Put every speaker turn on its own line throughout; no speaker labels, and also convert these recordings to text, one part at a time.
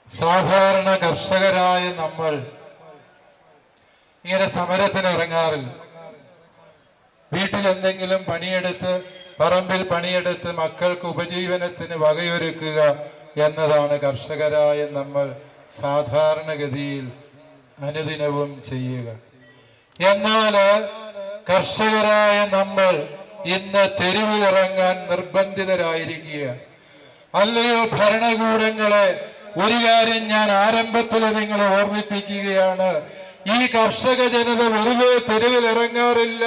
സാധാരണ കർഷകരായ നമ്മൾ ഇങ്ങനെ സമരത്തിന് ഇറങ്ങാറില്ല. വീട്ടിൽ എന്തെങ്കിലും പണിയെടുത്ത്, പറമ്പിൽ പണിയെടുത്ത് മക്കൾക്ക് ഉപജീവനത്തിന് വകയൊരുക്കുക എന്നതാണ് കർഷകരായ നമ്മൾ സാധാരണഗതിയിൽ അനുദിനവും ചെയ്യുക. എന്നാൽ കർഷകരായ നമ്മൾ ഇന്ന് തെരുവിലിറങ്ങാൻ നിർബന്ധിതരായിരിക്കുക. അല്ലയോ ഭരണകൂടങ്ങളെ, ഒരു കാര്യം ഞാൻ ആരംഭത്തിൽ നിങ്ങളെ ഓർമ്മിപ്പിക്കുകയാണ്. ഈ കർഷക ജനത വെറുതെ തെരുവിൽ ഇറങ്ങാറില്ല.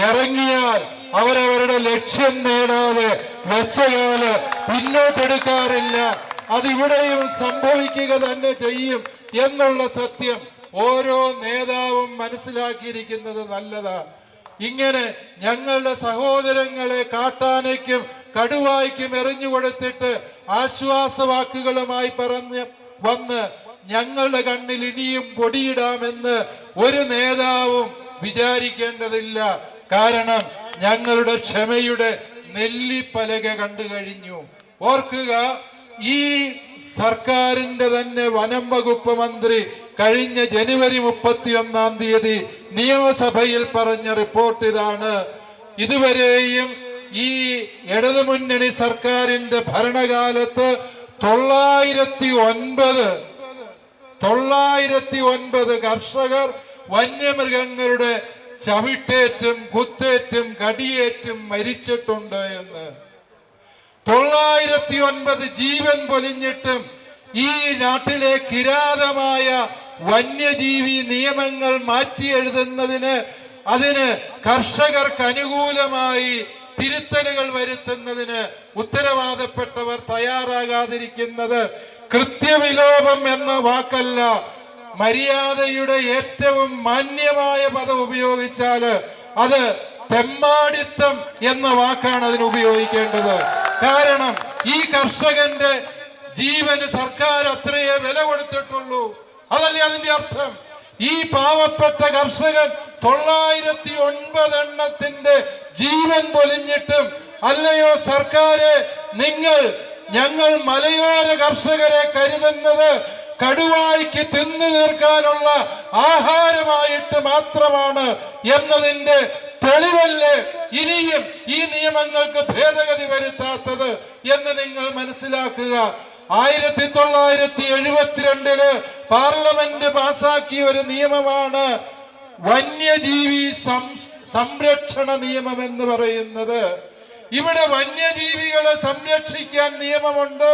ഇറങ്ങിയാൽ അവരവരുടെ ലക്ഷ്യം നേടാതെ വെച്ചകാല് പിന്നോട്ടെടുക്കാറില്ല. അതിവിടെയും സംഭവിക്കുക തന്നെ ചെയ്യും എന്നുള്ള സത്യം ഓരോ നേതാവും മനസ്സിലാക്കിയിരിക്കുന്നത് നല്ലതാ. ഇങ്ങനെ ഞങ്ങളുടെ സഹോദരങ്ങളെ കാട്ടാനയ്ക്കും കടുവായ്ക്കും എറിഞ്ഞുകൊടുത്തിട്ട് ആശ്വാസവാക്കുകളുമായി പറഞ്ഞ് വന്ന് ഞങ്ങളുടെ കണ്ണിൽ ഇനിയും പൊടിയിടാമെന്ന് ഒരു നേതാവും വിചാരിക്കേണ്ടതില്ല. കാരണം ഞങ്ങളുടെ ക്ഷമയുടെ നെല്ലിപ്പലക കണ്ടു കഴിഞ്ഞു. ഓർക്കുക, ഈ സർക്കാരിന്റെ തന്നെ വനം വകുപ്പ് മന്ത്രി കഴിഞ്ഞ ജനുവരി 31-ാം തീയതി നിയമസഭയിൽ പറഞ്ഞ റിപ്പോർട്ട് ഇതാണ്. ഇതുവരെയും ഈ ഇടതുമുന്നണി സർക്കാരിന്റെ ഭരണകാലത്ത് 909 കർഷകർ വന്യമൃഗങ്ങളുടെ ചവിട്ടേറ്റും കുത്തേറ്റും കടിയേറ്റും മരിച്ചിട്ടുണ്ട് എന്ന്. 909 ജീവൻ പൊലിഞ്ഞിട്ടും ഈ നാട്ടിലെ കിരാതമായ വന്യജീവി നിയമങ്ങൾ മാറ്റി എഴുതുന്നതിന്, അതിന് കർഷകർക്ക് അനുകൂലമായി തിരുത്തലുകൾ വരുത്തുന്നതിന് ഉത്തരവാദപ്പെട്ടവർ തയ്യാറാകാതിരിക്കുന്നത് കൃത്യവിലോപം എന്ന വാക്കല്ല, മര്യാദയുടെ ഏറ്റവും മാന്യമായ പദം ഉപയോഗിച്ചാല് അത് തെമ്മാടിത്തം എന്ന വാക്കാണ് അതിന് ഉപയോഗിക്കേണ്ടത്. കാരണം ഈ കർഷകന്റെ ജീവന് സർക്കാർ അത്രയേ വില കൊടുത്തിട്ടുള്ളൂ. അതല്ലേ അതിന്റെ അർത്ഥം? ഈ പാവപ്പെട്ട കർഷകൻ 909 എണ്ണത്തിന്റെ ജീവൻ പൊലിഞ്ഞിട്ടും, അല്ലയോ സർക്കാര്, ഞങ്ങൾ മലയോര കർഷകരെ കരുതുന്നത് കടുവായ്ക്ക് തിന്നു തീർക്കാനുള്ള ആഹാരമായിട്ട് മാത്രമാണ് എന്നതിന്റെ തെളിവല്ലേ ഇനിയും ഈ നിയമങ്ങൾക്ക് ഭേദഗതി വരുത്താത്തത് എന്ന് നിങ്ങൾ മനസ്സിലാക്കുക. 1972 പാർലമെന്റ് പാസാക്കിയ ഒരു നിയമമാണ് വന്യജീവി സംരക്ഷണ നിയമം എന്ന് പറയുന്നത്. ഇവിടെ വന്യജീവികളെ സംരക്ഷിക്കാൻ നിയമമുണ്ട്.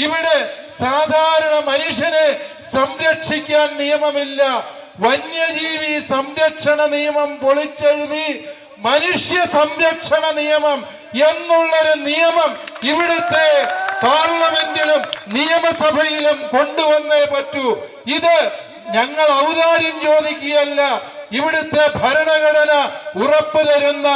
ഇവിടെ സാധാരണ മനുഷ്യനെ സംരക്ഷിക്കാൻ നിയമമില്ല. വന്യജീവി സംരക്ഷണ നിയമം പൊളിച്ചെഴുതി മനുഷ്യ സംരക്ഷണ നിയമം എന്നുള്ളൊരു നിയമം ഇവിടുത്തെ പാർലമെന്റിലും നിയമസഭയിലും കൊണ്ടുവന്നേ പറ്റൂ. ഇത് ഞങ്ങൾ ഔദാര്യം ചോദിക്കുകയല്ല. ഇവിടുത്തെ ഭരണഘടന ഉറപ്പു തരുന്ന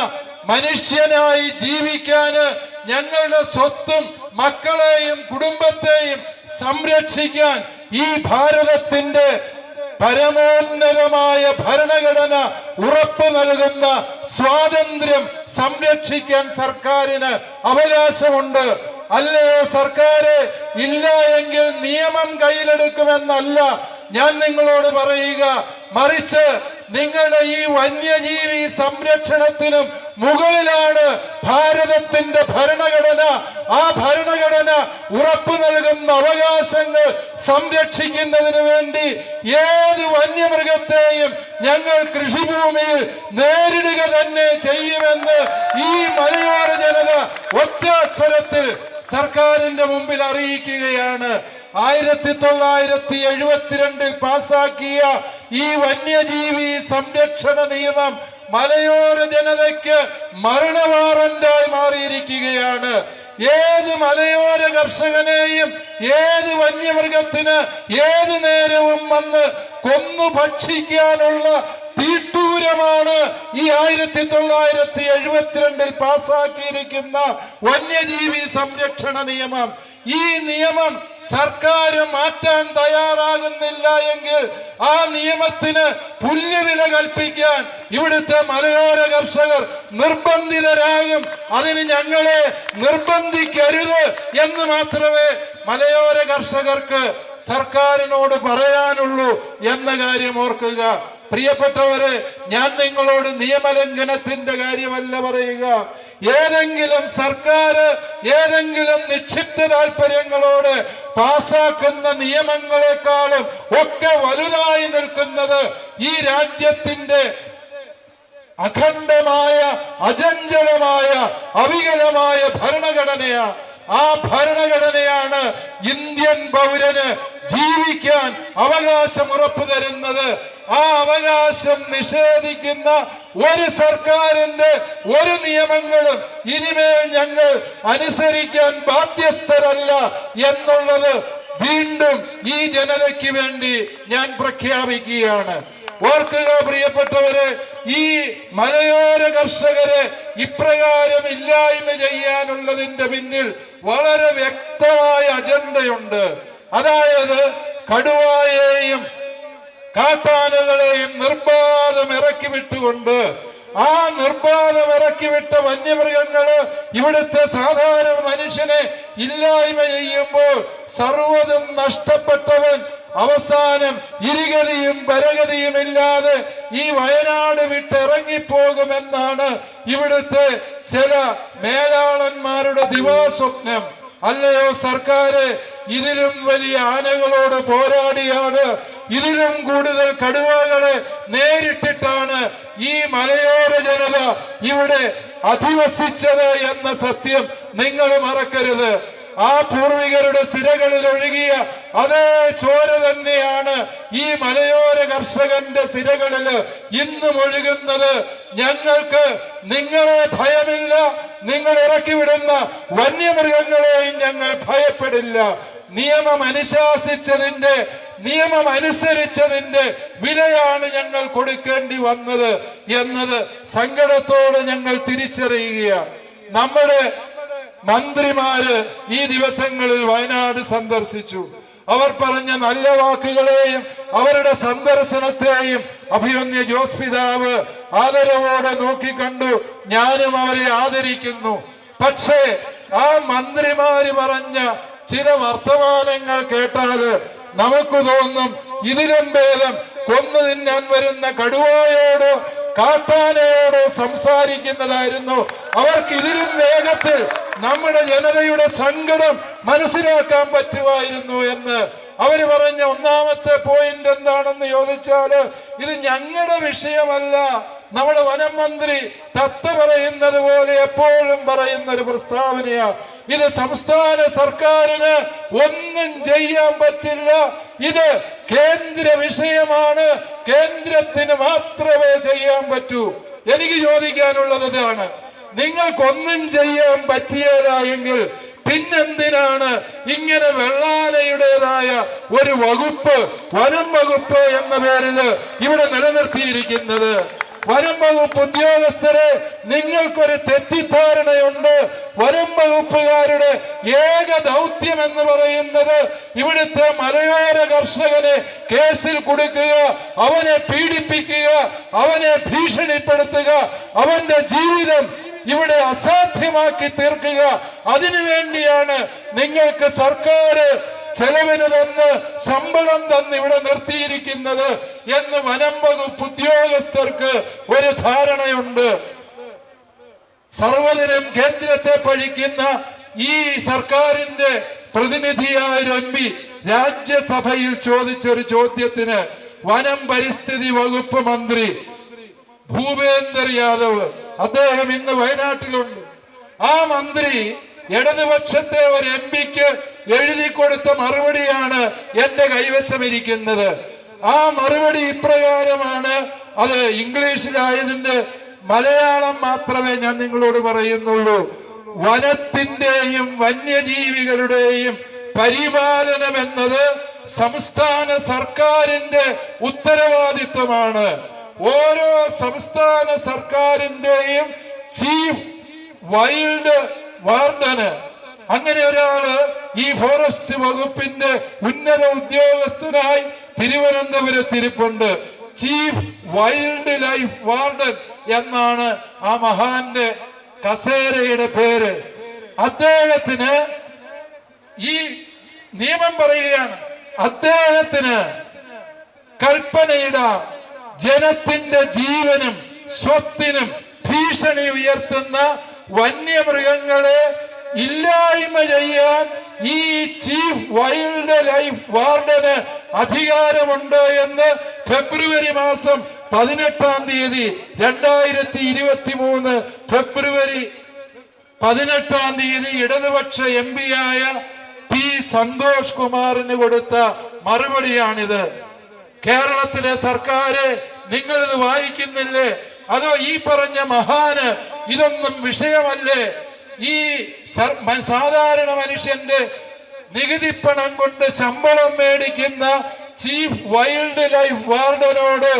മനുഷ്യനായി ജീവിക്കാന്, ഞങ്ങളുടെ സ്വത്തും മക്കളെയും കുടുംബത്തെയും സംരക്ഷിക്കാൻ ഈ ഭാരതത്തിന്റെ പരമോന്നതമായ ഭരണഘടന ഉറപ്പു നൽകുന്ന സ്വാതന്ത്ര്യം സംരക്ഷിക്കാൻ സർക്കാരിന് അവകാശമുണ്ട്. അല്ലയോ സർക്കാര്, ഇല്ല എങ്കിൽ നിയമം കയ്യിലെടുക്കുമെന്നല്ല ഞാൻ നിങ്ങളോട് പറയുക. മറിച്ച് നിങ്ങളുടെ ഈ വന്യജീവി സംരക്ഷണത്തിനും മുകളിലാണ് ഭാരതത്തിന്റെ ഭരണഘടന. ആ ഭരണഘടന ഉറപ്പു നൽകുന്ന അവകാശങ്ങൾ സംരക്ഷിക്കുന്നതിന് വേണ്ടി ഏത് വന്യമൃഗത്തെയും ഞങ്ങൾ കൃഷിഭൂമിയിൽ നേരിടുക തന്നെ ചെയ്യുമെന്ന് ഈ മലയോര ജനത ഒറ്റ സ്വരത്തിൽ സർക്കാരിന്റെ മുമ്പിൽ അറിയിക്കുകയാണ്. 1972 പാസാക്കിയ ഈ വന്യജീവി സംരക്ഷണ നിയമം മലയോര ജനതയ്ക്ക് മരണവാറന്റായി മാറിയിരിക്കുകയാണ്. ഏത് മലയോര കർഷകനെയും ഏത് വന്യമൃഗത്തിന് ഏത് നേരവും വന്ന് കൊന്നു ഭക്ഷിക്കാനുള്ള തീട്ടൂരമാണ് ഈ 1972 പാസാക്കിയിരിക്കുന്ന വന്യജീവി സംരക്ഷണ നിയമം. ഈ നിയമം സർക്കാർ മാറ്റാൻ തയ്യാറാകുന്നില്ല എങ്കിൽ ആ നിയമത്തിന് പുല്ലുവില കൽപ്പിക്കാൻ ഇവിടുത്തെ മലയോര കർഷകർ നിർബന്ധിതരാകും. അതിന് ഞങ്ങളെ നിർബന്ധിക്കരുത് എന്ന് മാത്രമേ മലയോര കർഷകർക്ക് സർക്കാരിനോട് പറയാനുള്ളൂ എന്ന കാര്യം ഓർക്കുക. പ്രിയപ്പെട്ടവരെ, ഞാൻ നിങ്ങളോട് നിയമലംഘനത്തിന്റെ കാര്യമല്ല പറയുക. ഏതെങ്കിലും സർക്കാർ ഏതെങ്കിലും നിക്ഷിപ്ത താല്പര്യങ്ങളോട് പാസാക്കുന്ന നിയമങ്ങളെക്കാളും ഒക്കെ വലുതായി നിൽക്കുന്നത് ഈ രാജ്യത്തിന്റെ അഖണ്ഡമായ, അചഞ്ചലമായ, അവികലമായ ഭരണഘടനയാണ്. ആ ഭരണഘടനയാണ് ഇന്ത്യൻ പൗരന് ജീവിക്കാൻ അവകാശം ഉറപ്പു തരുന്നത്. ആ അവകാശം നിഷേധിക്കുന്ന ഒരു സർക്കാരിന്റെ ഒരു നിയമങ്ങളും ഇനിമേൽ ഞങ്ങൾ അനുസരിക്കാൻ ബാധ്യസ്ഥരല്ല എന്നുള്ളത് വീണ്ടും ഈ ജനതയ്ക്ക് വേണ്ടി ഞാൻ പ്രഖ്യാപിക്കുകയാണ്. ഓർക്കുക പ്രിയപ്പെട്ടവരെ, ഈ മലയോര കർഷകരെ ഇപ്രകാരം ഇല്ലായ്മ ചെയ്യാനുള്ളതിന്റെ പിന്നിൽ വളരെ വ്യക്തമായ അജണ്ടയുണ്ട്. അതായത് കടുവായെയും കാട്ടാനകളെയും നിർബാധം ഇറക്കി വിട്ടുകൊണ്ട്, ആ നിർബാധം ഇറക്കി വിട്ട വന്യമൃഗങ്ങള് ഇവിടുത്തെ സാധാരണ മനുഷ്യനെ ഇല്ലായ്മ ചെയ്യുമ്പോൾ സർവ്വതും നഷ്ടപ്പെട്ടവൻ അവസാനം ഇരുഗതിയും പരഗതിയും ഇല്ലാതെ ഈ വയനാട് വിട്ടിറങ്ങിപ്പോകുമെന്നാണ് ഇവിടുത്തെ ചില മേലാളന്മാരുടെ ദിവാസ്വപ്നം. അല്ലയോ സർക്കാര്, ഇതിലും വലിയ ആനകളോട് പോരാടിയാണ്, ഇതിലും കൂടുതൽ കടുവകളെ നേരിട്ടിട്ടാണ് ഈ മലയോര ജനത ഇവിടെ അധിവസിച്ചത് എന്ന സത്യം നിങ്ങൾ മറക്കരുത്. ആ പൂർവികരുടെ സിരകളിൽ ഒഴുകിയ അതേ ചോര തന്നെയാണ് ഈ മലയോര കർഷകന്റെ സിരകളിൽ ഇന്നും ഒഴുകുന്നത്. ഞങ്ങൾക്ക് നിങ്ങളെ ഭയമില്ല, നിങ്ങൾ ഇറക്കിവിടുന്ന വന്യമൃഗങ്ങളെയും ഞങ്ങൾ ഭയപ്പെടില്ല. നിയമം അനുശാസിച്ചതിന്റെ, നിയമം അനുസരിച്ചതിന്റെ വിലയാണ് ഞങ്ങൾ കൊടുക്കേണ്ടി വന്നത് എന്നത് സങ്കടത്തോടെ ഞങ്ങൾ തിരിച്ചറിയുകയാണ്. നമ്മുടെ മന്ത്രിമാര് ഈ ദിവസങ്ങളിൽ വയനാട് സന്ദർശിച്ചു. അവർ പറഞ്ഞ നല്ല വാക്കുകളെയും അവരുടെ സന്ദർശനത്തെയും അഭിമന്യ ജോസ് പിതാവ് ആദരവോടെ നോക്കിക്കണ്ടു. ഞാനും അവരെ ആദരിക്കുന്നു. പക്ഷേ ആ മന്ത്രിമാര് പറഞ്ഞ ചില വർത്തമാനങ്ങൾ കേട്ടാല് നമുക്ക് തോന്നും ഇതിലും ഭേദം കൊന്നു തിന്നാൻ വരുന്ന കടുവയോടോ കാട്ടാനയോടോ സംസാരിക്കുന്നതായിരുന്നു. അവർക്ക് ഇതിലും വേഗത്തിൽ നമ്മുടെ ജനതയുടെ സങ്കടം മനസ്സിലാക്കാൻ പറ്റുമായിരുന്നു എന്ന് അവര് പറഞ്ഞ ഒന്നാമത്തെ പോയിന്റ് എന്താണെന്ന് ചോദിച്ചാല്, ഇത് ഞങ്ങളുടെ വിഷയമല്ല. നമ്മുടെ വനം മന്ത്രി തത്ത പറയുന്നത് പോലെ എപ്പോഴും പറയുന്ന ഒരു പ്രസ്താവനയാ. ഇത് സംസ്ഥാന സർക്കാരിന് ഒന്നും ചെയ്യാൻ പറ്റില്ല, ഇത് കേന്ദ്ര വിഷയമാണ്, കേന്ദ്രത്തിന് മാത്രമേ ചെയ്യാൻ പറ്റൂ. എനിക്ക് ചോദിക്കാനുള്ളത് ഇതാണ്, നിങ്ങൾക്കൊന്നും ചെയ്യാൻ പറ്റിയില്ല എങ്കിൽ പിന്നെന്തിനാണ് ഇങ്ങനെ വെള്ളാനയുടേതായ ഒരു വകുപ്പ്, വനം വകുപ്പ് എന്ന പേരിൽ ഇവിടെ നിലനിർത്തിയിരിക്കുന്നത്? വനം വകുപ്പ് ഉദ്യോഗസ്ഥരെ നിങ്ങൾക്കൊരു തെറ്റിദ്ധാരണയുണ്ട്. വനം വകുപ്പുകാരുടെ ഏക ദൗത്യം എന്ന് പറയുന്നത് ഇവിടുത്തെ മലയോര കർഷകനെ കേസിൽ കൊടുക്കുക, അവനെ പീഡിപ്പിക്കുക, അവനെ ഭീഷണിപ്പെടുത്തുക, അവന്റെ ജീവിതം ഇവിടെ അസാധ്യമാക്കി തീർക്കുക. അതിനുവേണ്ടിയാണ് നിങ്ങൾക്ക് സർക്കാർ ചെലവിന് തന്ന് ശമ്പളം തന്ന് ഇവിടെ നിർത്തിയിരിക്കുന്നത് എന്ന് വനം വകുപ്പ് ഉദ്യോഗസ്ഥർക്ക് ഒരു ധാരണയുണ്ട്. സർവ്വദിനം കേന്ദ്രത്തെ പഴിക്കുന്ന ഈ സർക്കാരിന്റെ പ്രതിനിധിയായ ഒരു എം പി രാജ്യസഭയിൽ ചോദിച്ചൊരു ചോദ്യത്തിന് വനം പരിസ്ഥിതി വകുപ്പ് മന്ത്രി ഭൂപേന്ദർ യാദവ്, അദ്ദേഹം ഇന്ന് വയനാട്ടിലുണ്ട്. ആ മന്ത്രി ഇടതുപക്ഷത്തെ ഒരു എം പിക്ക് എഴുതി കൊടുത്ത മറുപടിയാണ് എന്റെ കൈവശം ഇരിക്കുന്നത്. ആ മറുപടി ഇപ്രകാരമാണ്. അത് ഇംഗ്ലീഷിലായതിന്റെ മലയാളം മാത്രമേ ഞാൻ നിങ്ങളോട് പറയുന്നുള്ളൂ. വനത്തിന്റെയും വന്യജീവികളുടെയും പരിപാലനം എന്നത് സംസ്ഥാന സർക്കാരിന്റെ ഉത്തരവാദിത്വമാണ്. ഓരോ സംസ്ഥാന സർക്കാരിന്റെയും ചീഫ് വൈൽഡ് വാർഡന്, അങ്ങനെ ഒരാള് ഈ ഫോറസ്റ്റ് വകുപ്പിന്റെ ഉന്നത ഉദ്യോഗസ്ഥനായി തിരുവനന്തപുരത്തിരിപ്പുണ്ട്. ചീഫ് വൈൽഡ് ലൈഫ് വാർഡൻ എന്നാണ് ആ മഹാന്റെ കസേരയുടെ പേര്. അദ്ദേഹത്തിന് ഈ നിയമം പറയുകയാണ്, അദ്ദേഹത്തിന് കൽപ്പനയിടാം. ജനത്തിന്റെ ജീവനും സ്വത്തിനും ഭീഷണി ഉയർത്തുന്ന വന്യമൃഗങ്ങളെ ഇല്ലായ്മ ചെയ്യാൻ ഈ ചീഫ് വൈൽഡ് ലൈഫ് വാർഡന് അധികാരമുണ്ട് എന്ന് ഫെബ്രുവരി മാസം 18-ാം തീയതി 2023 ഫെബ്രുവരി 18-ാം തീയതി ഇടതുപക്ഷ MP ആയ പി സന്തോഷ് കുമാറിന് കൊടുത്ത മറുപടിയാണിത്. കേരളത്തിലെ സർക്കാര് നിങ്ങളിത് വായിക്കുന്നില്ലേ? അതോ ഈ പറഞ്ഞ മഹാന് ഇതൊന്നും വിഷയമല്ലേ? ഈ സാധാരണ മനുഷ്യന്റെ നികുതിപ്പണം കൊണ്ട് ശമ്പളം മേടിക്കുന്ന ചീഫ് വൈൽഡ് ലൈഫ് വാർഡനോട്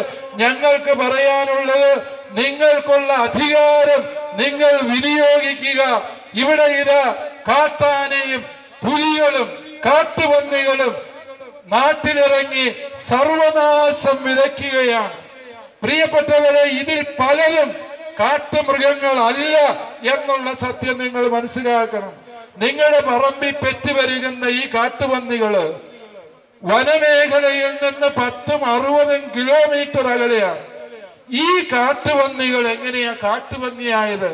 ഞങ്ങൾക്ക് പറയാനുള്ളത്, നിങ്ങൾക്കുള്ള അധികാരം നിങ്ങൾ വിനിയോഗിക്കുക. ഇവിടെ ഇത് കാട്ടാനയും പുലികളും കാട്ടുപന്നികളും നാട്ടിലിറങ്ങി സർവനാശം വിതയ്ക്കുകയാണ്. പ്രിയപ്പെട്ടവരെ, ഇതിൽ പലരും കാട്ടുമൃഗങ്ങൾ അല്ല എന്നുള്ള സത്യം നിങ്ങൾ മനസ്സിലാക്കണം. നിങ്ങളുടെ പറമ്പിൽ പെറ്റുപെരുകുന്ന ഈ കാട്ടുപന്നികള് വനമേഖലയിൽ നിന്ന് 10-60 കിലോമീറ്റർ അകലെയാണ്. ഈ കാട്ടുപന്നികൾ എങ്ങനെയാ കാട്ടുപന്നിയായത്?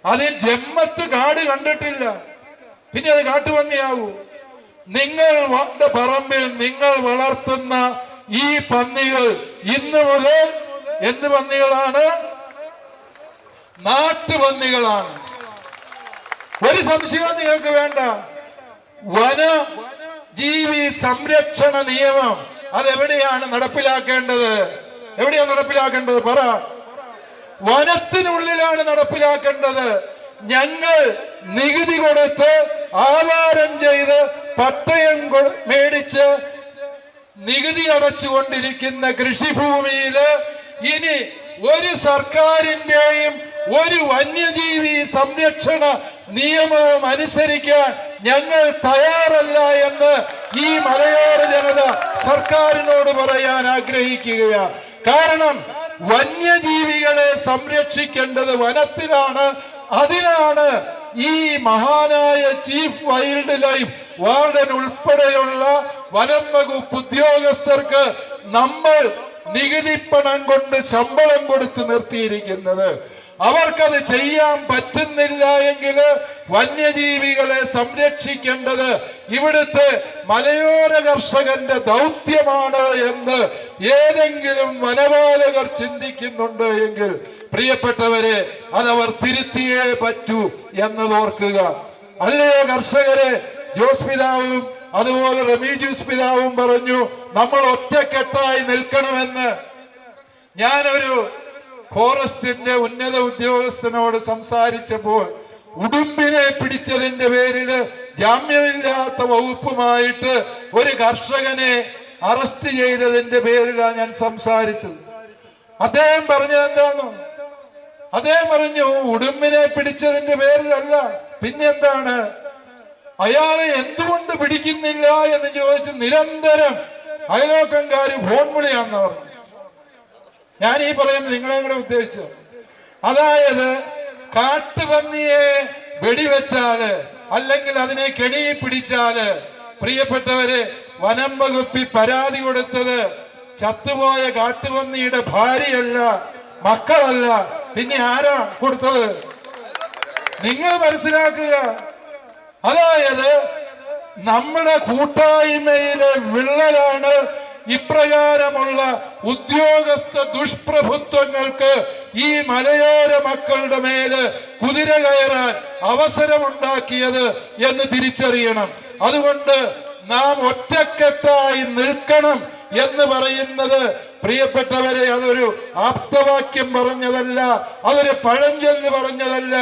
അത് ജന്മത്ത് കാട് കണ്ടിട്ടില്ല, പിന്നെ അത് കാട്ടുപന്നിയാവൂ? നിങ്ങളുടെ പറമ്പിൽ നിങ്ങൾ വളർത്തുന്ന ഈ പന്നികൾ ഇന്ന് മുതൽ എന്ത് പന്നികളാണ്? നാട്ടുപന്നികളാണ്. ഒരു സംശയവും നിങ്ങൾക്ക് വേണ്ട. വനജീവി സംരക്ഷണ നിയമം അതെവിടെയാണ് നടപ്പിലാക്കേണ്ടത്? എവിടെയാണ് നടപ്പിലാക്കേണ്ടത്? പറ. വനത്തിനുള്ളിലാണ് നടപ്പിലാക്കേണ്ടത്. ഞങ്ങൾ നികുതി കൊടുത്ത് ആധാരം ചെയ്ത് പട്ടയം മേടിച്ച് നികുതി അടച്ചുകൊണ്ടിരിക്കുന്ന കൃഷിഭൂമിയില് ഇനി ഒരു സർക്കാരിന്റെയും ഒരു വന്യജീവി സംരക്ഷണ നിയമവും അനുസരിക്കാൻ ഞങ്ങൾ തയ്യാറല്ല എന്ന് ഈ മലയോര ജനത സർക്കാരിനോട് പറയാൻ ആഗ്രഹിക്കുകയാണ്. കാരണം വന്യജീവികളെ സംരക്ഷിക്കേണ്ടത് വനത്തിലാണ്. അതിനാണ് ഈ മഹാനായ ചീഫ് വൈൽഡ് ലൈഫ് വാർഡൻ ഉൾപ്പെടെയുള്ള വനം വകുപ്പ് ഉദ്യോഗസ്ഥർക്ക് നമ്മൾ നികുതിപ്പണം കൊണ്ട് ശമ്പളം കൊടുത്ത് നിർത്തിയിരിക്കുന്നത്. അവർക്കത് ചെയ്യാൻ പറ്റുന്നില്ല എങ്കിൽ വന്യജീവികളെ സംരക്ഷിക്കേണ്ടത് ഇവിടുത്തെ മലയോര കർഷകന്റെ ദൗത്യമാണ് എന്ന് ഏതെങ്കിലും വനപാലകർ ചിന്തിക്കുന്നുണ്ട് എങ്കിൽ പ്രിയപ്പെട്ടവരെ, അതവർ തിരുത്തിയേ പറ്റൂ എന്നതോർക്കുക. അല്ലയോ കർഷകരെ? ജോസ് പിതാവും അതുപോലെ റമി ജോസ് പിതാവും പറഞ്ഞു നമ്മൾ ഒറ്റക്കെട്ടായി നിൽക്കണമെന്ന്. ഞാനൊരു ഫോറസ്റ്റിന്റെ ഉന്നത ഉദ്യോഗസ്ഥനോട് സംസാരിച്ചപ്പോൾ ഉടുമ്പിനെ പിടിച്ചതിന്റെ പേരില് ജാമ്യമില്ലാത്ത വകുപ്പുമായിട്ട് ഒരു കർഷകനെ അറസ്റ്റ് ചെയ്തതിന്റെ പേരിലാണ് ഞാൻ സംസാരിച്ചത്. അദ്ദേഹം പറഞ്ഞത് എന്താണോ? അദ്ദേഹം പറഞ്ഞു ഉടുമ്പിനെ പിടിച്ചതിന്റെ പേരിലല്ല, പിന്നെന്താണ്? അയാളെ എന്തുകൊണ്ട് പിടിക്കുന്നില്ല എന്ന് ചോദിച്ച് നിരന്തരം അയലോക്കംകാര് ഫോൺ വിളിയാന്ന് പറഞ്ഞു. ഞാൻ ഈ പറയുന്നത് നിങ്ങളെ കൂടെ ഉദ്ദേശിച്ചു. അതായത് കാട്ടുപന്നിയെ വെടിവെച്ചാല് അല്ലെങ്കിൽ അതിനെ കെണി പിടിച്ചാല്, പ്രിയപ്പെട്ടവരെ, വനം വകുപ്പിൽ പരാതി കൊടുത്തത് ചത്തുപോയ കാട്ടുപന്നിയുടെ ഭാര്യയല്ല, മക്കളല്ല, പിന്നെ ആരാ കൊടുത്തത്? നിങ്ങൾ മനസ്സിലാക്കുക. അതായത് നമ്മുടെ കൂട്ടായ്മയിലെ വിള്ളലാണ് ഇപ്രകാരമുള്ള ഉദ്യോഗസ്ഥ ദുഷ്പ്രഭുത്വങ്ങൾക്ക് ഈ മലയോര മക്കളുടെ മേല് കുതിര കയറാൻ അവസരമുണ്ടാക്കിയത് എന്ന് തിരിച്ചറിയണം. അതുകൊണ്ട് നാം ഒറ്റക്കെട്ടായി നിൽക്കണം എന്ന് പറയുന്നത്, പ്രിയപ്പെട്ടവരെ, അതൊരു ആപ്തവാക്യം പറഞ്ഞതല്ല, അതൊരു പഴഞ്ചൊല്ല് പറഞ്ഞതല്ല.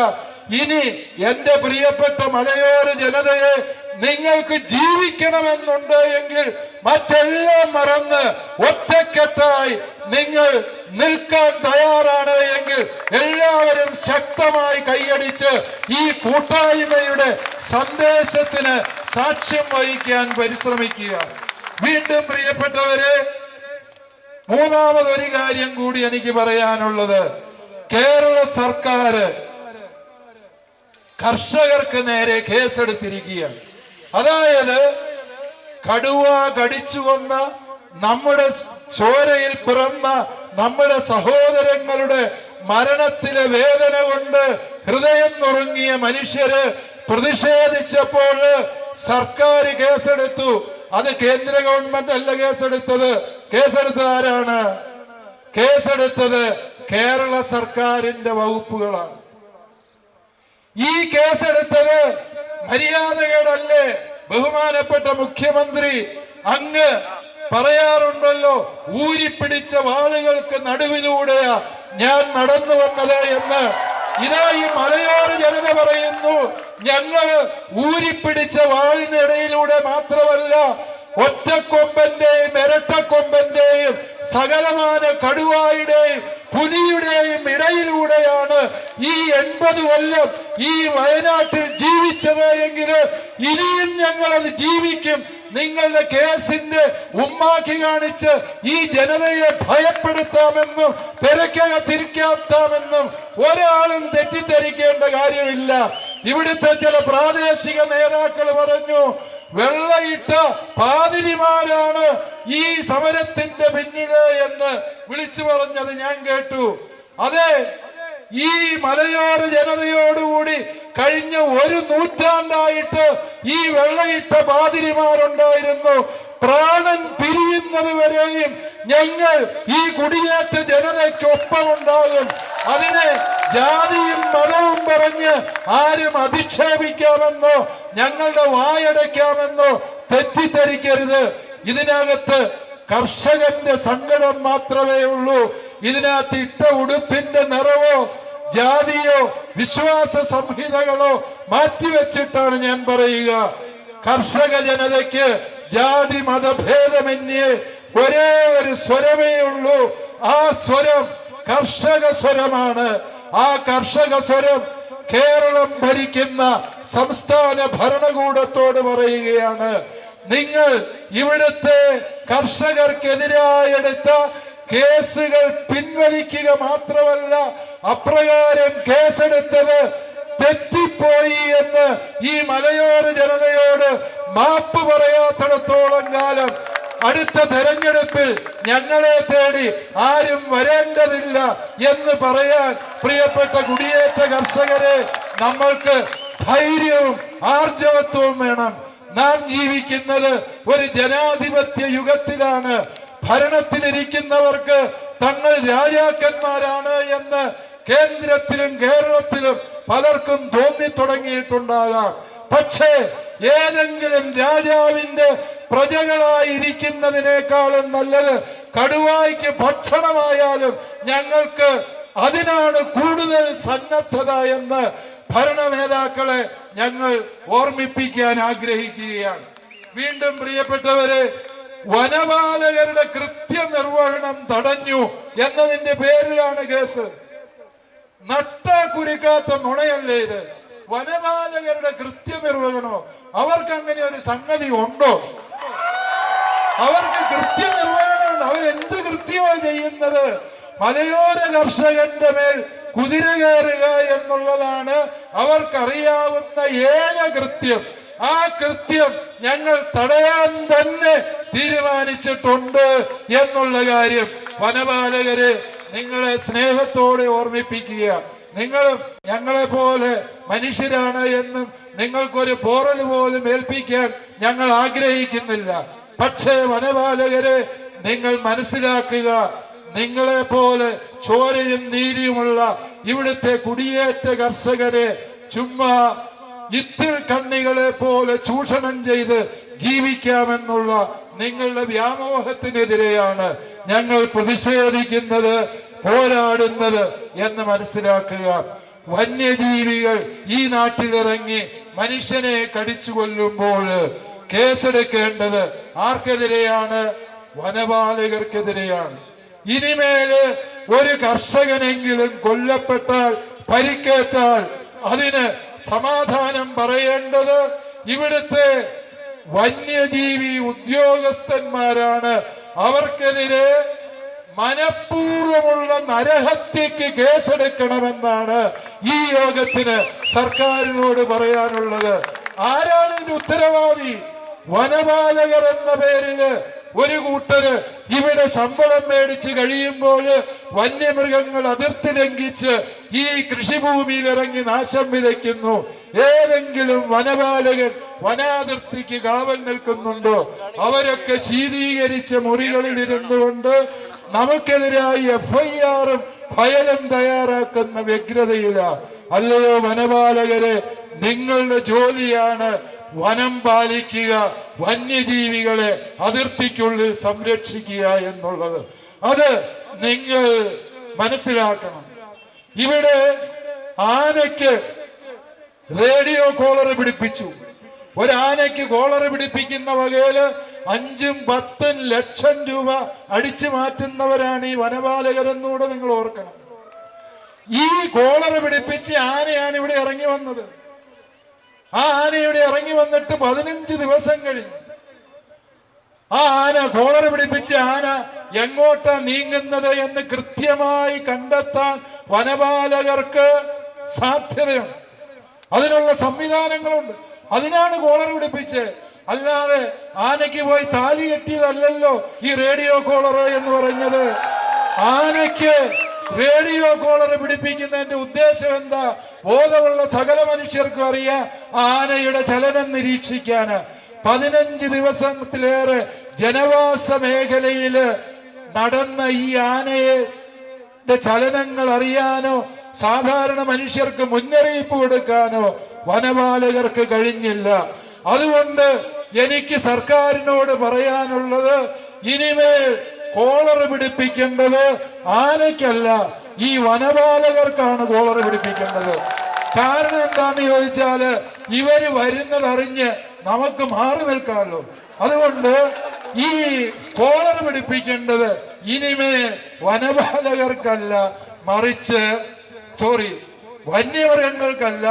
ഇനി എന്റെ പ്രിയപ്പെട്ട മലയോര ജനതയെ, നിങ്ങൾക്ക് ജീവിക്കണമെന്നുണ്ട് എങ്കിൽ മറ്റെല്ലാം മറന്ന് ഒറ്റക്കെട്ടായി നിങ്ങൾ നിൽക്കാൻ തയ്യാറാണ് എങ്കിൽ എല്ലാവരും ശക്തമായി കൈയടിച്ച് ഈ കൂട്ടായ്മയുടെ സന്ദേശത്തിന് സാക്ഷ്യം വഹിക്കാൻ പരിശ്രമിക്കുക. വീണ്ടും പ്രിയപ്പെട്ടവരെ, മൂന്നാമതൊരു കാര്യം കൂടി എനിക്ക് പറയാനുള്ളത്, കേരള സർക്കാർ കർഷകർക്ക് നേരെ കേസെടുത്തിരിക്കുകയാണ്. അതായത് കടുവ കടിച്ചു കൊന്ന നമ്മുടെ ചോരയിൽ പിറന്ന നമ്മുടെ സഹോദരങ്ങളുടെ മരണത്തിലെ വേദന കൊണ്ട് ഹൃദയം നുറുങ്ങിയ മനുഷ്യര് പ്രതിഷേധിച്ചപ്പോൾ സർക്കാർ കേസെടുത്തു. അത് കേന്ദ്ര ഗവൺമെന്റ് അല്ല കേസെടുത്തത്. കേസെടുത്തത് ആരാണ്? കേസെടുത്തത് കേരള സർക്കാരിന്റെ വകുപ്പുകളാണ്. ഈ കേസെടുത്തത് മര്യാദകേടല്ലേ? ബഹുമാനപ്പെട്ട മുഖ്യമന്ത്രി അങ്ങ് പറയാറുണ്ടല്ലോ, ഊരിപ്പിടിച്ച വാളുകൾക്ക് നടുവിലൂടെയാ ഞാൻ നടന്നു വന്നത് എന്ന്. ഇതാ ഈ മലയോര ജനത പറയുന്നു, ഞങ്ങള് ഊരിപ്പിടിച്ച വാളിനിടയിലൂടെ മാത്രമല്ല, ഒറ്റക്കൊമ്പന്റെയും ഇരട്ടക്കൊമ്പന്റെയും സകലമാന കടുവായുടെയും പുലിയുടെയും ഇടയിലൂടെയാണ് ഈ 80 കൊല്ലം ഈ വയനാട്ടിൽ ജീവിച്ചത് എങ്കിൽ ഇനിയും ഞങ്ങൾ അത് ജീവിക്കും. നിങ്ങളുടെ കേസിന്റെ ഉമ്മാക്കി കാണിച്ച് ഈ ജനതയെ ഭയപ്പെടുത്താമെന്നും പെരക്കകത്തിരിക്കാമെന്നും ഒരാളും തെറ്റിദ്ധരിക്കേണ്ട കാര്യമില്ല. ഇവിടുത്തെ ചില പ്രാദേശിക നേതാക്കൾ പറഞ്ഞു, വെള്ളയിട്ട പാതിരിമാരാണ് ഈ സമരത്തിന്റെ പിന്നില് എന്ന് വിളിച്ചു പറഞ്ഞത് ഞാൻ കേട്ടു. അതെ, ഈ മലയോര ജനതയോടുകൂടി കഴിഞ്ഞ 1 നൂറ്റാണ്ടായിട്ട് ഈ വെള്ളയിട്ട പാതിരിമാരുണ്ടായിരുന്നു. പ്രാണൻ പിരിയുന്നത് വരെയും ഞങ്ങൾ ഈ കുടിയേറ്റ ജനതയ്ക്കൊപ്പമുണ്ടാകും. അതിനെ ജാതിയും മതവും പറഞ്ഞ് ആരും അധിക്ഷേപിക്കാമെന്നോ ഞങ്ങളുടെ വായടയ്ക്കാമെന്നോ തെറ്റിദ്ധരിക്കരുത്. ഇതിനകത്ത് കർഷകന്റെ സങ്കടം മാത്രമേ ഉള്ളൂ. ഇതിനകത്ത് ഇട്ട ഉടുപ്പിന്റെ നിറവോ ജാതിയോ വിശ്വാസ സംഹിതകളോ മാറ്റിവെച്ചിട്ടാണ് ഞാൻ പറയുക. കർഷക ജനതയ്ക്ക് ജാതി മതഭേദമന്യേ ഒരേ ഒരു സ്വരമേ ഉള്ളൂ. ആ സ്വരം കർഷക സ്വരമാണ്. ആ കർഷക സ്വരം കേരളം ഭരിക്കുന്ന സംസ്ഥാന ഭരണകൂടത്തോട് പറയുകയാണ്, നിങ്ങൾ ഇവിടുത്തെ കർഷകർക്കെതിരായെടുത്ത കേസുകൾ പിൻവലിക്കുക മാത്രമല്ല, അപ്രകാരം കേസെടുത്തത് തെറ്റിപ്പോയി എന്ന് ഈ മലയോര ജനതയോട് മാപ്പ് പറയാത്തിടത്തോളം കാലം അടുത്ത തെരഞ്ഞെടുപ്പിൽ ഞങ്ങളെ തേടി ആരും വരേണ്ടതില്ല എന്ന് പറയാൻ പ്രിയപ്പെട്ട കുടിയേറ്റ കർഷകരെ, നമ്മൾക്ക് ധൈര്യവും ആർജവത്വവും വേണം. നാം ജീവിക്കുന്നത് ഒരു ജനാധിപത്യ യുഗത്തിലാണ്. ഭരണത്തിലിരിക്കുന്നവർക്ക് തങ്ങൾ രാജാക്കന്മാരാണ് എന്ന് കേന്ദ്രത്തിലും കേരളത്തിലും പലർക്കും തോന്നി തുടങ്ങിയിട്ടുണ്ടാകാം. പക്ഷേ ഏതെങ്കിലും രാജാവിന്റെ പ്രജകളായിരിക്കുന്നതിനേക്കാളും നല്ലത് കടുവായ്ക്ക് ഭക്ഷണമായാലും ഞങ്ങൾക്ക് അതിനാണ് കൂടുതൽ സന്നദ്ധത എന്ന് ഭരണ നേതാക്കളെ ഞങ്ങൾ ഓർമ്മിപ്പിക്കാൻ ആഗ്രഹിക്കുകയാണ്. വീണ്ടും പ്രിയപ്പെട്ടവരെ, വനപാലകരുടെ കൃത്യനിർവഹണം തടഞ്ഞു എന്നതിന്റെ പേരിലാണ് കേസ്. നട്ട കുരുക്കാത്ത നുണയല്ലേ ഇത്? വനപാലകരുടെ കൃത്യനിർവഹണോ? അവർക്ക് അങ്ങനെ ഒരു സംഗതി ഉണ്ടോ? അവർക്ക് കൃത്യനിർവഹണമുണ്ട്. അവരെന്ത് കൃത്യമാണ് ചെയ്യുന്നത്? മലയോര കർഷകന്റെ മേൽ കുതിര കയറുക എന്നുള്ളതാണ് അവർക്കറിയാവുന്ന ഏക കൃത്യം. ആ കൃത്യം ഞങ്ങൾ തടയാൻ തന്നെ തീരുമാനിച്ചിട്ടുണ്ട് എന്നുള്ള കാര്യം വനപാലകരെ നിങ്ങളെ സ്നേഹത്തോടെ ഓർമ്മിപ്പിക്കുക. നിങ്ങളും ഞങ്ങളെ പോലെ മനുഷ്യരാണ് എന്നും നിങ്ങൾക്കൊരു പോറൽ പോലും ഏൽപ്പിക്കാൻ ഞങ്ങൾ ആഗ്രഹിക്കുന്നില്ല. പക്ഷേ വനപാലകരെ നിങ്ങൾ മനസ്സിലാക്കുക, നിങ്ങളെ പോലെ ചോരയും നീതിയുമുള്ള ഇവിടുത്തെ കുടിയേറ്റ കർഷകരെ ചുമ്മാ ഇത്തിൽ കണ്ണികളെ പോലെ ചൂഷണം ചെയ്ത് ജീവിക്കാമെന്നുള്ള നിങ്ങളുടെ വ്യാമോഹത്തിനെതിരെയാണ് ഞങ്ങൾ പ്രതിഷേധിക്കുന്നത്, പോരാടുന്നത് എന്ന് മനസ്സിലാക്കുക. വന്യജീവികൾ ഈ നാട്ടിലിറങ്ങി മനുഷ്യനെ കടിച്ചു കൊല്ലുമ്പോൾ കേസെടുക്കേണ്ടത് ആർക്കെതിരെയാണ്? വനപാലകർക്കെതിരെയാണ്. ഇനിമേല് ഒരു കർഷകനെങ്കിലും കൊല്ലപ്പെട്ടാൽ, പരിക്കേറ്റാൽ അതിന് സമാധാനം പറയേണ്ടത് ഇവിടുത്തെ വന്യജീവി ഉദ്യോഗസ്ഥന്മാരാണ്. അവർക്കെതിരെ മനഃപൂർവമുള്ള നരഹത്യക്ക് കേസെടുക്കണമെന്നാണ് ഈ യോഗത്തിന് സർക്കാരിനോട് പറയാനുള്ളത്. ആരാണ് ഇതിന് ഉത്തരവാദി? വനപാലകർ എന്ന പേരില് ഒരു കൂട്ടര് ഇവിടെ ശമ്പളം മേടിച്ച് കഴിയുമ്പോൾ വന്യമൃഗങ്ങൾ അതിർത്തി ലംഘിച്ച് ഈ കൃഷിഭൂമിയിൽ ഇറങ്ങി നാശം വിതയ്ക്കുന്നു. ഏതെങ്കിലും വനപാലകൻ വനാതിർത്തിക്ക് കാവൽ നിൽക്കുന്നുണ്ടോ? അവരൊക്കെ ശീതീകരിച്ച മുറികളിൽ ഇരുന്നുകൊണ്ട് നമുക്കെതിരായി FIR-ഉം ഫയലും തയ്യാറാക്കുന്ന വ്യഗ്രതയില്ല. അല്ലയോ വനപാലകരെ, നിങ്ങളുടെ ജോലിയാണ് വനം പാലിക്കുക, വന്യജീവികളെ അതിർത്തിക്കുള്ളിൽ സംരക്ഷിക്കുക എന്നുള്ളത്. അത് നിങ്ങൾ മനസ്സിലാക്കണം. ഇവിടെ ആനയ്ക്ക് റേഡിയോ കോളർ പിടിപ്പിച്ചു. ഒരാനയ്ക്ക് കോളർ പിടിപ്പിക്കുന്ന വകയില് 5-10 ലക്ഷം രൂപ അടിച്ചു മാറ്റുന്നവരാണ് ഈ വനപാലകരെന്നൂടെ നിങ്ങൾ ഓർക്കണം. ഈ കോളർ പിടിപ്പിച്ച് ആനയാണ് ഇവിടെ ഇറങ്ങി വന്നത്. ആ ആനയുടെ ഇറങ്ങി വന്നിട്ട് 15 ദിവസം കഴിഞ്ഞു. ആ ആന കോളർ പിടിപ്പിച്ച ആന എങ്ങോട്ടാ നീങ്ങുന്നത് എന്ന് കൃത്യമായി കണ്ടെത്താൻ വനപാലകർക്ക് സാധ്യതയുണ്ട്. അതിനുള്ള സംവിധാനങ്ങളുണ്ട്. അതിനാണ് കോളർ പിടിപ്പിച്ച്. അല്ലാതെ ആനയ്ക്ക് പോയി താലി കെട്ടിയതല്ലല്ലോ ഈ റേഡിയോ കോളർ എന്ന് പറഞ്ഞത്. ആനയ്ക്ക് റേഡിയോ കോളർ പിടിപ്പിക്കുന്നതിന്റെ ഉദ്ദേശം എന്താ? ബോധമുള്ള സകല മനുഷ്യർക്കും അറിയാം ആനയുടെ ചലനം നിരീക്ഷിക്കാന്. 15 ദിവസത്തിലേറെ ജനവാസ മേഖലയില് നടന്ന ഈ ആനയുടെ ചലനങ്ങൾ അറിയാനോ സാധാരണ മനുഷ്യർക്ക് മുന്നറിയിപ്പ് കൊടുക്കാനോ വനപാലകർക്ക് കഴിഞ്ഞില്ല. അതുകൊണ്ട് എനിക്ക് സർക്കാരിനോട് പറയാനുള്ളത്, ഇനിമേൽ കോളർ പിടിപ്പിക്കേണ്ടത് ആനയ്ക്കല്ല, ഈ വനപാലകർക്കാണ് കോളർ പിടിപ്പിക്കേണ്ടത്. കാരണം എന്താന്ന് ചോദിച്ചാല് ഇവര് വരുന്നതറിഞ്ഞ് നമുക്ക് മാറി നിൽക്കാമല്ലോ. അതുകൊണ്ട് ഈ കോളർ പിടിപ്പിക്കേണ്ടത് ഇനിമേൽ വനപാലകർക്കല്ല, മറിച്ച് വന്യമൃഗങ്ങൾക്കല്ല.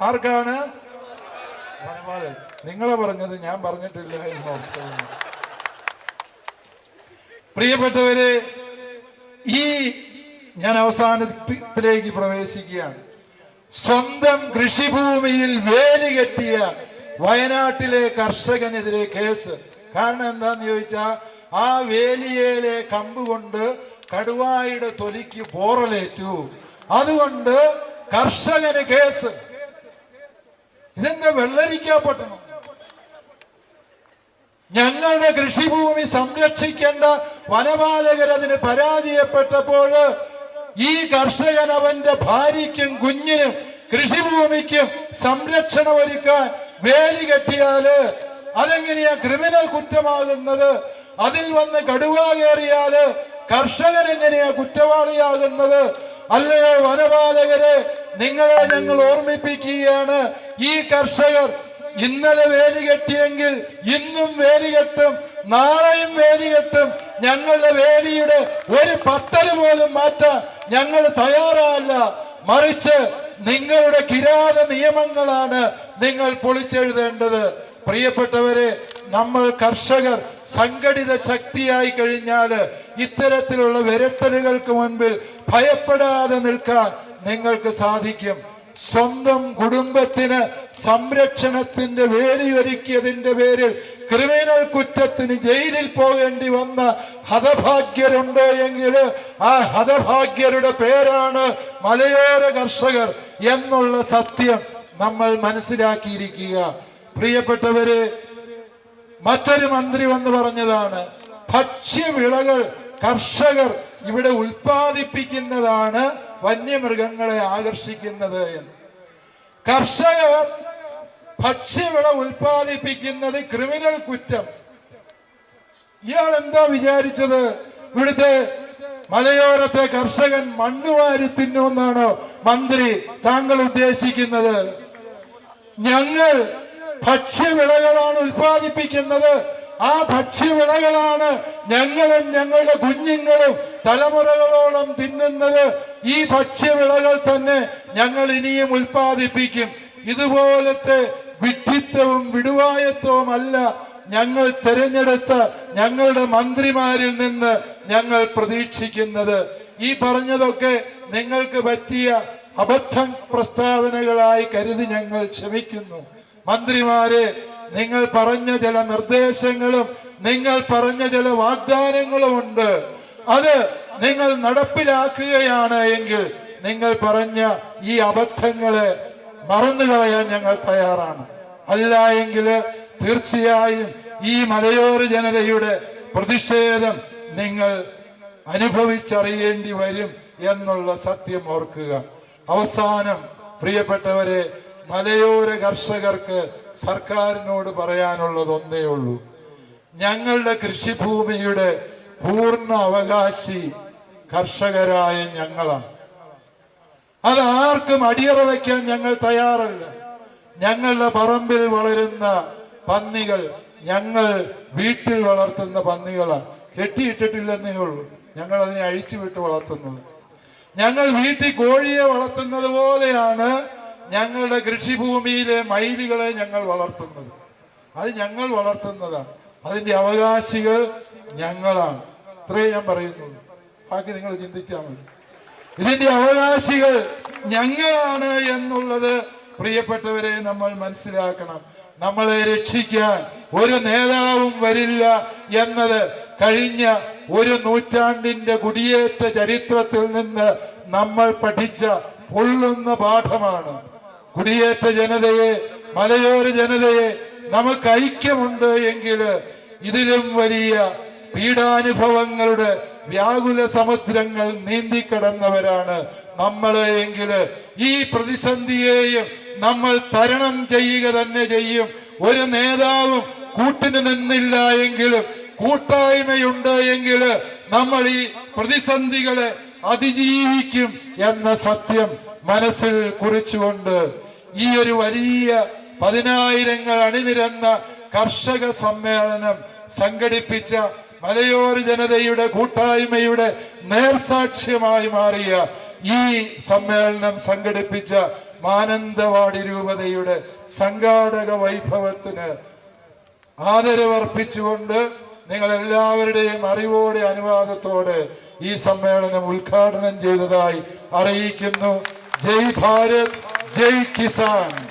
ആർക്കാണ്? വനപാലകർ. നിങ്ങളെ പറഞ്ഞത് ഞാൻ പറഞ്ഞിട്ടില്ല എന്ന് ഓർക്കുന്നു. പ്രിയപ്പെട്ടവരെ, ഞാൻ അവസാനത്തിലേക്ക് പ്രവേശിക്കുകയാണ്. സ്വന്തം കൃഷിഭൂമിയിൽ വേലി കെട്ടിയ വയനാട്ടിലെ കർഷകനെതിരെ കേസ്. കാരണം എന്താന്ന് ചോദിച്ചാൽ ആ വേലിയേലെ കമ്പ് കൊണ്ട് കടുവായുടെ തൊലിക്ക് പോറലേറ്റു. അതുകൊണ്ട് കർഷകന് കേസ്. ഇതെന്താ വെള്ളരിക്കപ്പെട്ടണം? ഞങ്ങളുടെ കൃഷിഭൂമി സംരക്ഷിക്കേണ്ട വനപാലകർ അതിന് പരാജയപ്പെട്ടപ്പോൾ ഈ കർഷകൻ അവന്റെ ഭാര്യയ്ക്കും കുഞ്ഞിനും കൃഷിഭൂമിക്കും സംരക്ഷണം ഒരുക്കാൻ വേലി കെട്ടിയാല് അതെങ്ങനെയാ ക്രിമിനൽ കുറ്റമാകുന്നത്? അതിൽ വന്ന് കടുവ കയറിയാല് കർഷകൻ എങ്ങനെയാ കുറ്റവാളിയാകുന്നത്? അല്ലയോ വനപാലകരെ, നിങ്ങളെ ഞങ്ങൾ ഓർമ്മിപ്പിക്കുകയാണ്. ഈ കർഷകർ ഇന്നലെ വേലി കെട്ടിയെങ്കിൽ ഇന്നും വേലി കെട്ടും, നാളെയും വേലി കെട്ടും. ഞങ്ങളുടെ വേലിയുടെ ഒരു പത്തല് പോലും മാറ്റാൻ ഞങ്ങൾ തയ്യാറല്ല. മറിച്ച് നിങ്ങളുടെ കിരാത നിയമങ്ങളാണ് നിങ്ങൾ പൊളിച്ചെഴുതേണ്ടത്. പ്രിയപ്പെട്ടവരെ, നമ്മൾ കർഷകർ സംഘടിത ശക്തിയായി കഴിഞ്ഞാല് ഇത്തരത്തിലുള്ള വിരട്ടലുകൾക്ക് മുൻപിൽ ഭയപ്പെടാതെ നിൽക്കാൻ നിങ്ങൾക്ക് സാധിക്കും. സ്വന്തം കുടുംബത്തിന് സംരക്ഷണത്തിന്റെ വേലിയൊരുക്കിയതിന്റെ പേരിൽ ക്രിമിനൽ കുറ്റത്തിന് ജയിലിൽ പോകേണ്ടി വന്ന ഹതഭാഗ്യരുണ്ടോ എങ്കിൽ ആ ഹതഭാഗ്യരുടെ പേരാണ് മലയോര കർഷകർ എന്നുള്ള സത്യം നമ്മൾ മനസ്സിലാക്കിയിരിക്കുക. പ്രിയപ്പെട്ടവരെ, മറ്റൊരു മന്ത്രി വന്ന് പറഞ്ഞതാണ്, ഭക്ഷ്യവിളകൾ കർഷകർ ഇവിടെ ഉൽപ്പാദിപ്പിക്കുന്നതാണ് വന്യമൃഗങ്ങളെ ആകർഷിക്കുന്നത് എന്ന്. കർഷകർ ഭക്ഷ്യവിള ഉൽപ്പാദിപ്പിക്കുന്നത് ക്രിമിനൽ കുറ്റം. ഇയാൾ എന്താ വിചാരിച്ചത്? ഇവിടുത്തെ മലയോരത്തെ കർഷകൻ മണ്ണുവാരി തിന്നുമെന്നാണോ മന്ത്രി താങ്കൾ ഉദ്ദേശിക്കുന്നത്? ഞങ്ങൾ ഭക്ഷ്യവിളകളാണ് ഉൽപ്പാദിപ്പിക്കുന്നത്. ആ ഭക്ഷ്യവിളകളാണ് ഞങ്ങളും ഞങ്ങളുടെ കുഞ്ഞുങ്ങളും തലമുറകളോളം തിന്നുന്നത്. ഈ ഭക്ഷ്യവിളകൾ തന്നെ ഞങ്ങൾ ഇനിയും ഉൽപ്പാദിപ്പിക്കും. ഇതുപോലത്തെ വിഡ്ഢിത്തവും വിടുവായത്വവും അല്ല ഞങ്ങൾ തെരഞ്ഞെടുത്ത ഞങ്ങളുടെ മന്ത്രിമാരിൽ നിന്ന് ഞങ്ങൾ പ്രതീക്ഷിക്കുന്നത്. ഈ പറഞ്ഞതൊക്കെ നിങ്ങൾക്ക് പറ്റിയ അബദ്ധ പ്രസ്താവനകളായി കരുതി ഞങ്ങൾ ക്ഷമിക്കുന്നു. മന്ത്രിമാരെ, നിങ്ങൾ പറഞ്ഞ ചില നിർദ്ദേശങ്ങളും നിങ്ങൾ പറഞ്ഞ ചില വാഗ്ദാനങ്ങളും ഉണ്ട്. അത് നിങ്ങൾ നടപ്പിലാക്കുകയാണ് എങ്കിൽ നിങ്ങൾ പറഞ്ഞ ഈ അബദ്ധങ്ങളെ മറന്നുകളയാൻ ഞങ്ങൾ തയ്യാറാണ്. അല്ല എങ്കിൽ തീർച്ചയായും ഈ മലയോര ജനതയുടെ പ്രതിഷേധം നിങ്ങൾ അനുഭവിച്ചറിയേണ്ടി വരും എന്നുള്ള സത്യം ഓർക്കുക. അവസാനം പ്രിയപ്പെട്ടവരെ, മലയോര കർഷകർക്ക് സർക്കാരിനോട് പറയാനുള്ളത് ഒന്നേ ഉള്ളൂ. ഞങ്ങളുടെ കൃഷിഭൂമിയുടെ പൂർണ്ണ അവകാശി കർഷകരായ ഞങ്ങളാണ്. അത് ആർക്കും അടിയറ വയ്ക്കാൻ ഞങ്ങൾ തയ്യാറല്ല. ഞങ്ങളുടെ പറമ്പിൽ വളരുന്ന പന്നികൾ ഞങ്ങൾ വീട്ടിൽ വളർത്തുന്ന പന്നികളാണ്. കെട്ടിയിട്ടിട്ടില്ലെന്നേ ഉള്ളൂ. ഞങ്ങൾ അതിനെ അഴിച്ചുവിട്ട് വളർത്തുന്നത്. ഞങ്ങൾ വീട്ടിൽ കോഴിയെ വളർത്തുന്നത് പോലെയാണ് ഞങ്ങളുടെ കൃഷിഭൂമിയിലെ മയിലുകളെ ഞങ്ങൾ വളർത്തുന്നത്. അത് ഞങ്ങൾ വളർത്തുന്നതാണ്. അതിന്റെ അവകാശികൾ ഞങ്ങളാണ്. ഇത്രയും ഞാൻ പറയുന്നുള്ളൂ. ബാക്കി നിങ്ങൾ ചിന്തിച്ചാൽ മതി. ഇതിന്റെ അവകാശികൾ ഞങ്ങളാണ് എന്നുള്ളത് പ്രിയപ്പെട്ടവരെ നമ്മൾ മനസ്സിലാക്കണം. നമ്മളെ രക്ഷിക്കാൻ ഒരു നേതാവും വരില്ല എന്നത് കഴിഞ്ഞ ഒരു നൂറ്റാണ്ടിന്റെ കുടിയേറ്റ ചരിത്രത്തിൽ നിന്ന് നമ്മൾ പഠിച്ച പൊള്ളുന്ന പാഠമാണ്. കുടിയേറ്റ ജനതയെ, മലയോര ജനതയെ നമുക്ക് ഐക്യമുണ്ട് എങ്കിൽ ഇതിലും വലിയ പീഡാനുഭവങ്ങളുടെ വ്യാകുല സമുദ്രങ്ങൾ നീന്തിക്കടന്നവരാണ് നമ്മളെ എങ്കിൽ ഈ പ്രതിസന്ധിയെയും നമ്മൾ തരണം ചെയ്യുക തന്നെ ചെയ്യും. ഒരു നേതാവും കൂട്ടിന് നിന്നില്ല എങ്കിലും കൂട്ടായ്മയുണ്ട് എങ്കിൽ നമ്മൾ ഈ പ്രതിസന്ധികളെ അതിജീവിക്കും എന്ന സത്യം മനസ്സിൽ കുറിച്ചുകൊണ്ട് ഈ ഒരു വലിയ 10,000 അണിനിരന്ന കർഷക സമ്മേളനം സംഘടിപ്പിച്ച മലയോര ജനതയുടെ കൂട്ടായ്മയുടെ നേർസാക്ഷ്യമായി മാറിയ ഈ സമ്മേളനം സംഘടിപ്പിച്ച മാനന്തവാടി രൂപതയുടെ സംഘാടക വൈഭവത്തിന് ആദരവർപ്പിച്ചുകൊണ്ട് നിങ്ങൾ എല്ലാവരുടെയും അറിവോടെ അനുവാദത്തോടെ ഈ സമ്മേളനം ഉദ്ഘാടനം ചെയ്തതായി അറിയിക്കുന്നു. ജയ് ഭാരത്, ജയ് കിസാൻ.